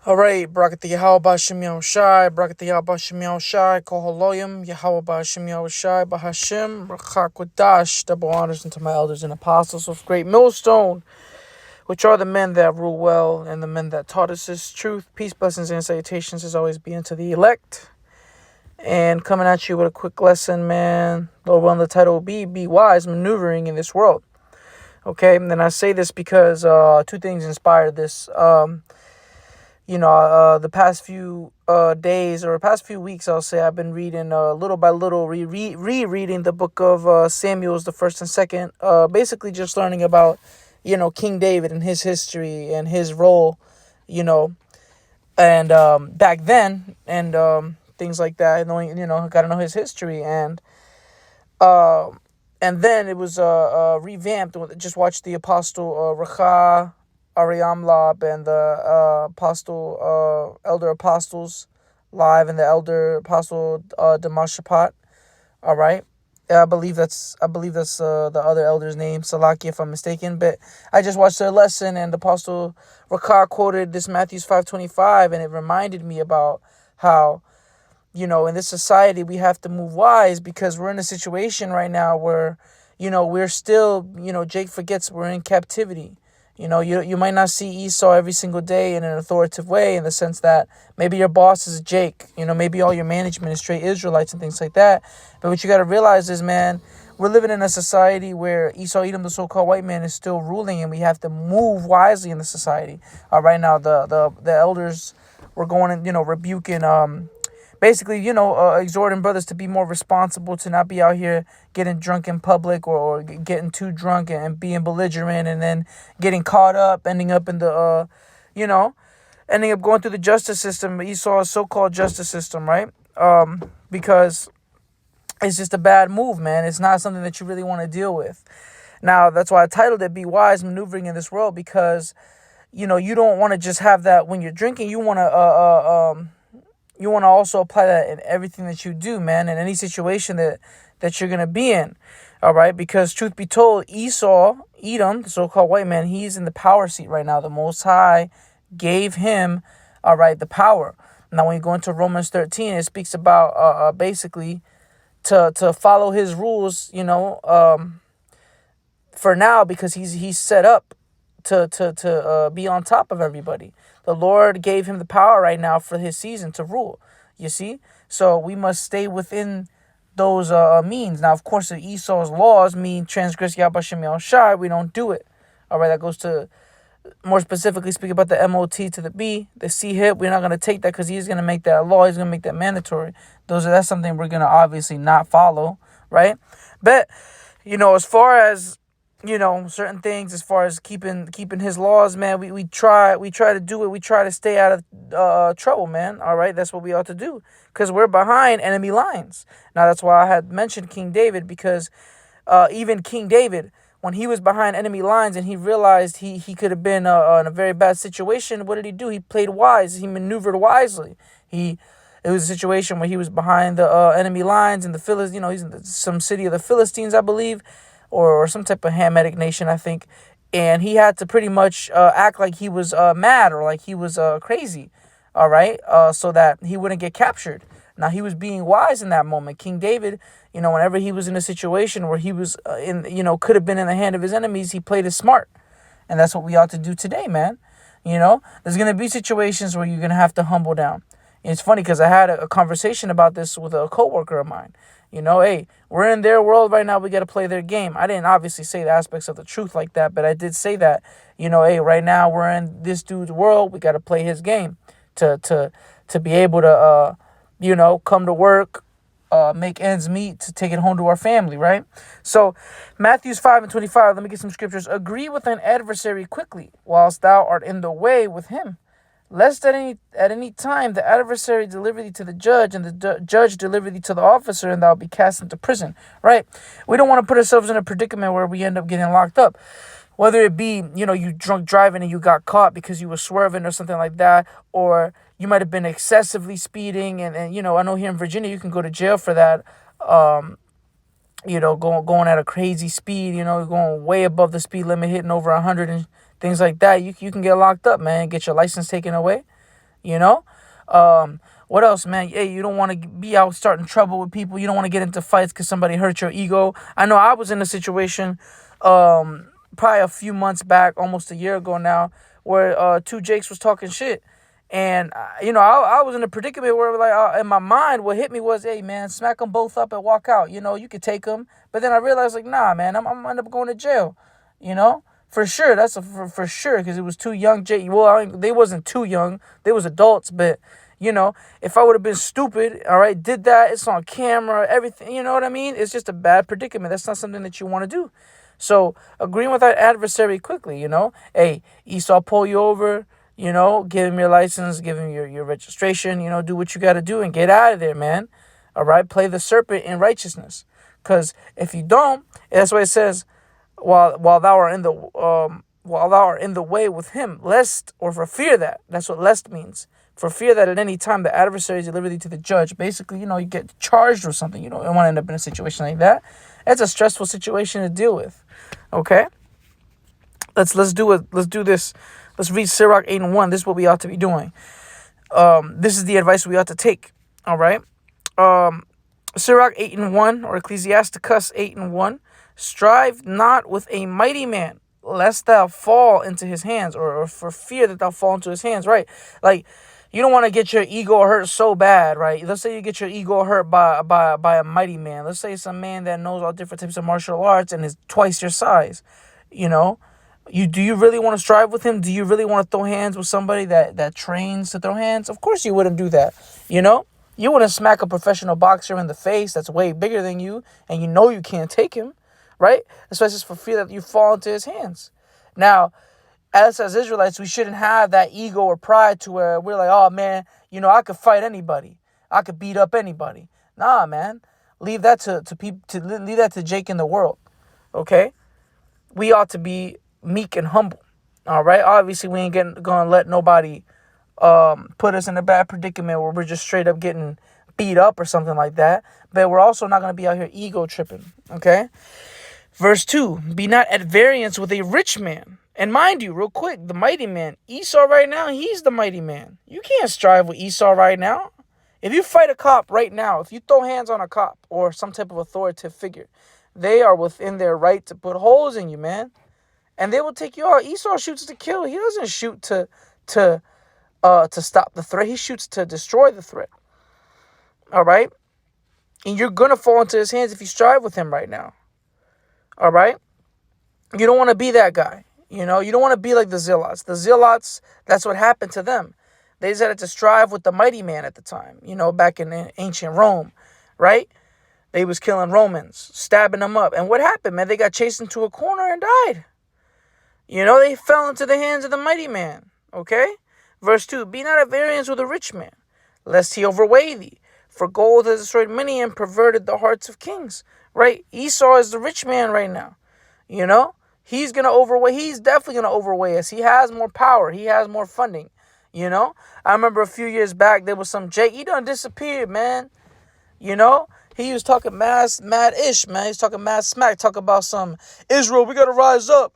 All right, Brakati Yahweh Bashem Yahushai, Brakati Yahweh Bashem Yahushai, Koholoyim, Yahweh Bashem Yahushai, Bahashem, Rachakwadash, double honors unto my elders and apostles of great millstone, which are the men that rule well and the men that taught us this truth. Peace, blessings, and salutations as always be unto the elect. And coming at you with a quick lesson, man. Lord willing, the title will be Wise Maneuvering in This World. Okay, and then I say this because two things inspired this. The past few days or past few weeks, I'll say I've been reading little by little, rereading the book of Samuel's, the first and second, basically just learning about, King David and his history and his role, and back then and things like that. Knowing, got to know his history uh, and then it was revamped. Just watched the Apostle Racha Ariamlab and the elder apostles live and the elder apostle Damashapat. All right. I believe that's the other elder's name, Salaki, if I'm mistaken. But I just watched their lesson, and Apostle Rakar quoted this Matthew 5:25, and it reminded me about how, in this society we have to move wise, because we're in a situation right now where, we're still, Jake forgets we're in captivity. You might not see Esau every single day in an authoritative way, in the sense that maybe your boss is Jake, maybe all your management is straight Israelites and things like that. But what you got to realize is, man, we're living in a society where Esau Edom, the so-called white man, is still ruling, and we have to move wisely in the society. Right now, the elders were going and, rebuking, basically, exhorting brothers to be more responsible, to not be out here getting drunk in public or getting too drunk and being belligerent and then getting caught up, ending up in the, ending up going through the justice system, Esau's so-called justice system, right? Because it's just a bad move, man. It's not something that you really want to deal with. Now, that's why I titled it, Be Wise Maneuvering in This World, because, you don't want to just have that when you're drinking. You want to also apply that in everything that you do, man, in any situation that you're going to be in, all right? Because truth be told, Esau, Edom, the so-called white man, he's in the power seat right now. The Most High gave him, all right, the power. Now, when you go into Romans 13, it speaks about basically to follow his rules, for now, because he's set up to be on top of everybody. The Lord gave him the power right now for his season to rule, you see? So we must stay within those means. Now, of course, if Esau's laws mean transgress Yabashim Yahushai, we don't do it. All right, that goes to more specifically speak about the MOT to the B, the C hip. We're not going to take that because he's going to make that law. He's going to make that mandatory. That's something we're going to obviously not follow, right? But, as far as certain things, as far as keeping his laws, man, we try to do it. We try to stay out of trouble, man. All right, that's what we ought to do, because we're behind enemy lines. Now, that's why I had mentioned King David, because even King David, when he was behind enemy lines and he realized he could have been in a very bad situation, what did he do? He played wise. He maneuvered wisely. It was a situation where he was behind the enemy lines, and the Philistines, he's in some city of the Philistines, I believe, or some type of Hamitic nation, I think. And he had to pretty much act like he was mad, or like he was crazy, all right, so that he wouldn't get captured. Now, he was being wise in that moment. King David, whenever he was in a situation where he was could have been in the hand of his enemies, he played it smart. And that's what we ought to do today, man. There's going to be situations where you're going to have to humble down. And it's funny because I had a conversation about this with a coworker of mine. Hey, we're in their world right now. We got to play their game. I didn't obviously say the aspects of the truth like that, but I did say that, hey, right now we're in this dude's world. We got to play his game to be able to, come to work, make ends meet, to take it home to our family, right? So Matthew 5:25, let me get some scriptures. Agree with an adversary quickly, whilst thou art in the way with him, lest at any time the adversary deliver thee to the judge, and the judge deliver thee to the officer, and thou be cast into prison, right? We don't want to put ourselves in a predicament where we end up getting locked up. Whether it be, you drunk driving and you got caught because you were swerving or something like that, or you might have been excessively speeding. And I know here in Virginia, you can go to jail for that. Going at a crazy speed, going way above the speed limit, hitting over 100 and things like that. You can get locked up, man, get your license taken away. You know, what else, man? Hey, you don't want to be out starting trouble with people. You don't want to get into fights because somebody hurt your ego. I know I was in a situation, probably a few months back, almost a year ago now, where two Jakes was talking shit. And, I was in a predicament where, like, in my mind, what hit me was, hey, man, smack them both up and walk out. You could take them. But then I realized, like, nah, man, I'm going to end up going to jail, you know? For sure. That's for sure, because it was two young Jake. Well, they wasn't too young. They was adults. But, if I would have been stupid, all right, did that, it's on camera, everything, you know what I mean? It's just a bad predicament. That's not something that you want to do. So, agreeing with our adversary quickly, hey, Esau pull you over, give him your license, give him your registration, do what you got to do and get out of there, man. All right, play the serpent in righteousness. Because if you don't, that's why it says, while thou art in the way with him, lest, or for fear that, that's what lest means. For fear that at any time the adversary is delivered thee to the judge. Basically, you get charged with something. You don't want to end up in a situation like that. It's a stressful situation to deal with. Okay? Let's do it. Let's do this. Let's read Sirach 8:1. This is what we ought to be doing. This is the advice we ought to take. All right? Sirach 8:1, or Ecclesiasticus 8:1. Strive not with a mighty man, lest thou fall into his hands, or for fear that thou fall into his hands, right? Like, you don't want to get your ego hurt so bad, right? Let's say you get your ego hurt by a mighty man. Let's say it's a man that knows all different types of martial arts and is twice your size. Do you really want to strive with him? Do you really want to throw hands with somebody that trains to throw hands? Of course you wouldn't do that, You wouldn't smack a professional boxer in the face that's way bigger than you, and you can't take him, right? Especially for fear that you fall into his hands. Now, as Israelites, we shouldn't have that ego or pride to where we're like, oh, man, I could fight anybody. I could beat up anybody. Nah, man. Leave that to people, leave that to Jake in the world, okay? We ought to be meek and humble, all right? Obviously, we ain't gonna let nobody put us in a bad predicament where we're just straight up getting beat up or something like that. But we're also not going to be out here ego tripping, okay? Verse 2, be not at variance with a rich man. And mind you, real quick, the mighty man, Esau right now, he's the mighty man. You can't strive with Esau right now. If you fight a cop right now, if you throw hands on a cop or some type of authoritative figure, they are within their right to put holes in you, man. And they will take you out. Esau shoots to kill. He doesn't shoot to stop the threat. He shoots to destroy the threat. All right? And you're going to fall into his hands if you strive with him right now. All right? You don't want to be that guy. You don't want to be like the Zealots. The Zealots, that's what happened to them. They decided to strive with the mighty man at the time, back in ancient Rome, right? They was killing Romans, stabbing them up. And what happened, man? They got chased into a corner and died. They fell into the hands of the mighty man, okay? Verse 2, be not at variance with a rich man, lest he overweigh thee. For gold has destroyed many and perverted the hearts of kings, right? Esau is the rich man right now, He's going to overweigh. He's definitely going to overweigh us. He has more power. He has more funding, I remember a few years back, there was some Jake. He done disappeared, man. He was talking mad-ish, man. He's talking mad smack, talk about some Israel, we got to rise up.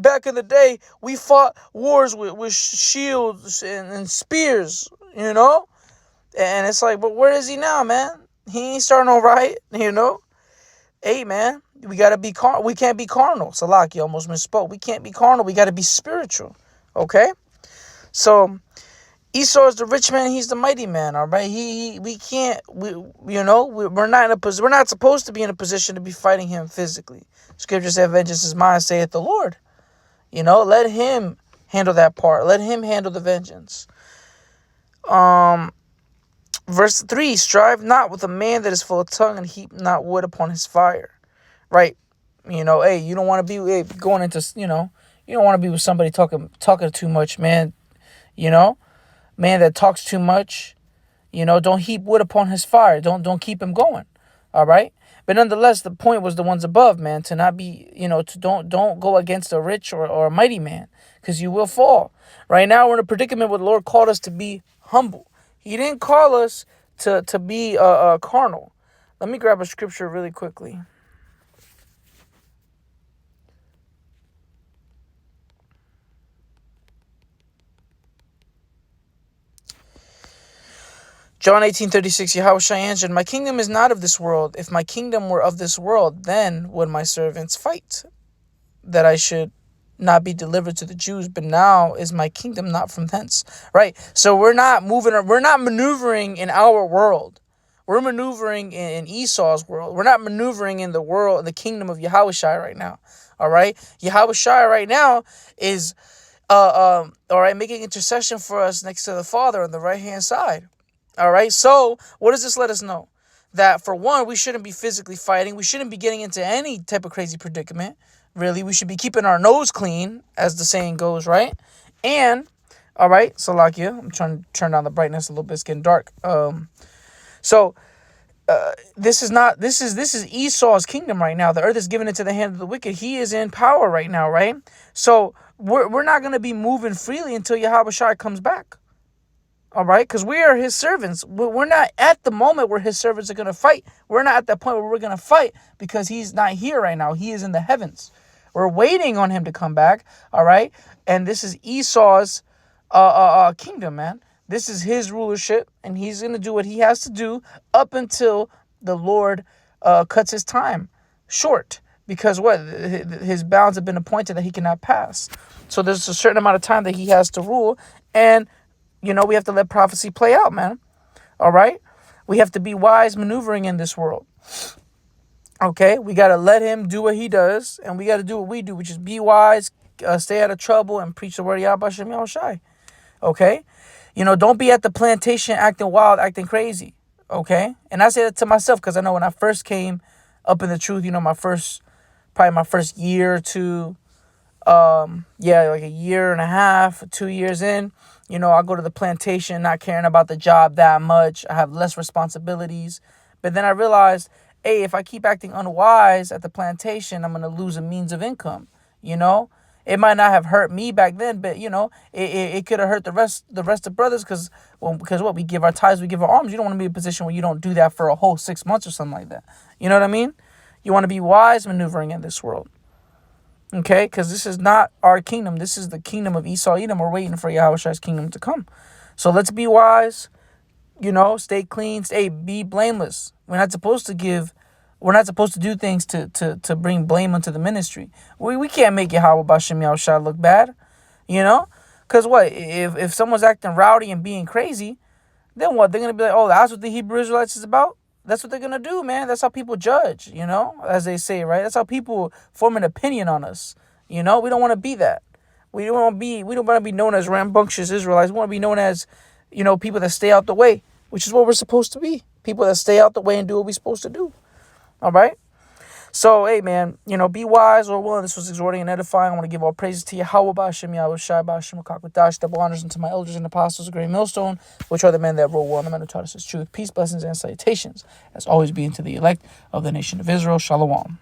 Back in the day, we fought wars with shields and spears, And it's like, but where is he now, man? He ain't starting no riot, Hey, man, we got to be we can't be carnal. Salaki almost misspoke. We can't be carnal. We got to be spiritual, okay? So Esau is the rich man. He's the mighty man. All right. We're not in a position. We're not supposed to be in a position to be fighting him physically. Scripture said, "Vengeance is mine," saith the Lord. Let him handle that part. Let him handle the vengeance. Verse 3: strive not with a man that is full of tongue, and heap not wood upon his fire. Right. Hey, you don't want to be going into. You don't want to be with somebody talking too much, man. Man that talks too much, don't heap wood upon his fire. Don't keep him going. All right. But nonetheless, the point was the ones above, man, to not be, to don't go against a rich or a mighty man, because you will fall. Right now, we're in a predicament where the Lord called us to be humble. He didn't call us to be carnal. Let me grab a scripture really quickly. John 18:36, Yahushua answered, my kingdom is not of this world. If my kingdom were of this world, then would my servants fight, that I should not be delivered to the Jews. But now is my kingdom not from thence. Right? So we're not maneuvering in our world. We're maneuvering in Esau's world. We're not maneuvering in the world, in the kingdom of Yahushua right now. All right? Yahushua right now is all right, making intercession for us next to the Father on the right-hand side. All right? So what does this let us know? That for one, we shouldn't be physically fighting. We shouldn't be getting into any type of crazy predicament. Really, we should be keeping our nose clean, as the saying goes, right? And, all right, Salakia, I'm trying to turn down the brightness a little bit. It's getting dark. So this is Esau's kingdom right now. The earth is given into the hand of the wicked. He is in power right now, right? So we're not going to be moving freely until Yahushua comes back. All right, because we are his servants. We're not at the moment where his servants are going to fight. We're not at that point where we're going to fight because he's not here right now. He is in the heavens. We're waiting on him to come back. All right, and this is Esau's kingdom, man. This is his rulership, and he's going to do what he has to do up until the Lord cuts his time short. Because what? His bounds have been appointed that he cannot pass. So there's a certain amount of time that he has to rule, and we have to let prophecy play out, man. All right? We have to be wise maneuvering in this world. Okay? We got to let him do what he does, and we got to do what we do, which is be wise, stay out of trouble, and preach the word of Yahweh Shem Yahushai. Okay? Don't be at the plantation acting wild, acting crazy. Okay? And I say that to myself because I know when I first came up in the truth, my first year or two, like a year and a half, 2 years in, I go to the plantation not caring about the job that much. I have less responsibilities. But then I realized, hey, if I keep acting unwise at the plantation, I'm going to lose a means of income. It might not have hurt me back then, but it could have hurt the rest of brothers because what, we give our tithes, we give our alms. You don't want to be in a position where you don't do that for a whole 6 months or something like that. You know what I mean? You want to be wise maneuvering in this world. Okay, because this is not our kingdom. This is the kingdom of Esau Edom. We're waiting for Yahushua's kingdom to come. So let's be wise, stay clean, be blameless. We're not supposed to do things to bring blame onto the ministry. We can't make Yahweh Bashem Yahushua look bad, Because what, if someone's acting rowdy and being crazy, then what? They're going to be like, oh, that's what the Hebrew Israelites is about? That's what they're going to do, man. That's how people judge, as they say, right? That's how people form an opinion on us. We don't want to be that. We don't want to be known as rambunctious Israelites. We want to be known as, people that stay out the way, which is what we're supposed to be. People that stay out the way and do what we're supposed to do. All right? So, hey, man, be wise or willing. This was exhorting and edifying. I want to give all praises to Yahweh, Ba'ashem, Yahweh Shai, Ba'ashem, Kakwadash, double honors unto my elders and apostles of Great Millstone, which are the men that rule well, and the men who taught us his truth. Peace, blessings, and salutations, as always being to the elect of the nation of Israel. Shalom.